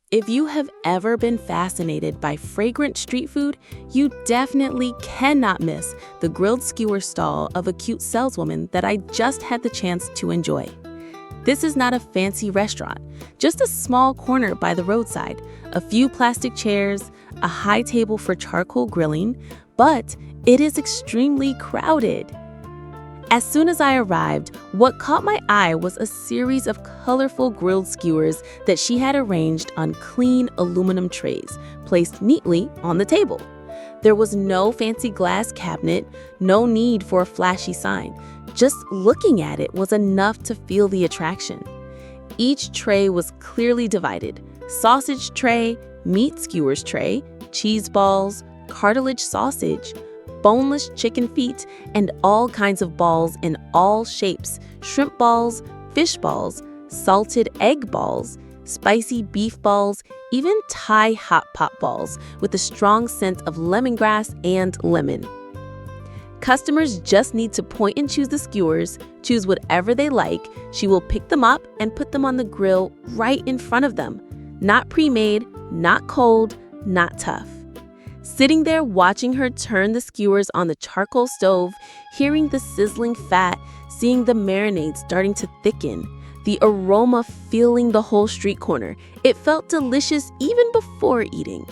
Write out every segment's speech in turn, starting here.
If you have ever been fascinated by fragrant street food, you definitely cannot miss the grilled skewer stall of a cute saleswoman that I just had the chance to enjoy. This is not a fancy restaurant, just a small corner by the roadside, a few plastic chairs, a high table for charcoal grilling, but it is extremely crowded. As soon as I arrived, what caught my eye was a series of colorful grilled skewers that she had arranged on clean aluminum trays, placed neatly on the table. There was no fancy glass cabinet, no need for a flashy sign. Just looking at it was enough to feel the attraction. Each tray was clearly divided: sausage tray, meat skewers tray, cheese balls, cartilage sausage, boneless chicken feet, and all kinds of balls in all shapes: shrimp balls, fish balls, salted egg balls, spicy beef balls, even Thai hot pot balls with a strong scent of lemongrass and lemon. Customers just need to point and choose the skewers, choose whatever they like. She will pick them up and put them on the grill right in front of them. Not pre-made, not cold, not tough. Sitting there watching her turn the skewers on the charcoal stove, hearing the sizzling fat, seeing the marinade starting to thicken, the aroma filling the whole street corner, it felt delicious even before eating.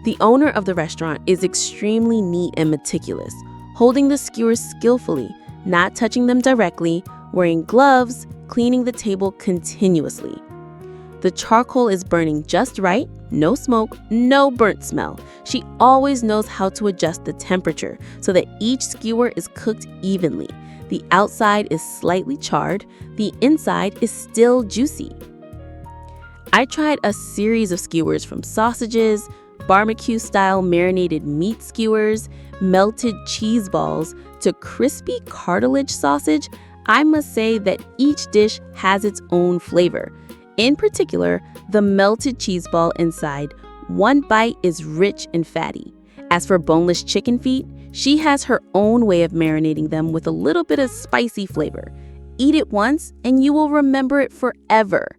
The owner of the restaurant is extremely neat and meticulous, holding the skewers skillfully, not touching them directly, wearing gloves, cleaning the table continuously. The charcoal is burning just right, no smoke, no burnt smell. She always knows how to adjust the temperature so that each skewer is cooked evenly. The outside is slightly charred, the inside is still juicy. I tried a series of skewers, from sausages, barbecue-style marinated meat skewers, melted cheese balls, to crispy cartilage sausage. I must say that each dish has its own flavor. In particular, the melted cheese ball inside, one bite is rich and fatty. As for boneless chicken feet, she has her own way of marinating them with a little bit of spicy flavor. Eat it once and you will remember it forever.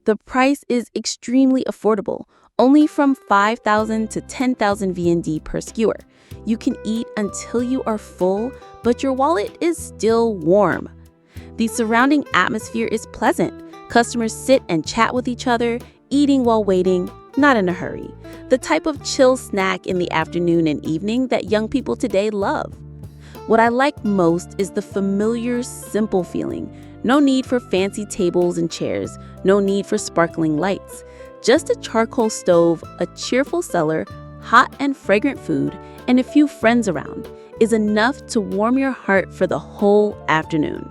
The price is extremely affordable, only from 5,000 to 10,000 VND per skewer. You can eat until you are full, but your wallet is still warm. The surrounding atmosphere is pleasant. Customers sit and chat with each other, eating while waiting, not in a hurry. The type of chill snack in the afternoon and evening that young people today love. What I like most is the familiar, simple feeling. No need for fancy tables and chairs, no need for sparkling lights. Just a charcoal stove, a cheerful cellar, hot and fragrant food, and a few friends around is enough to warm your heart for the whole afternoon.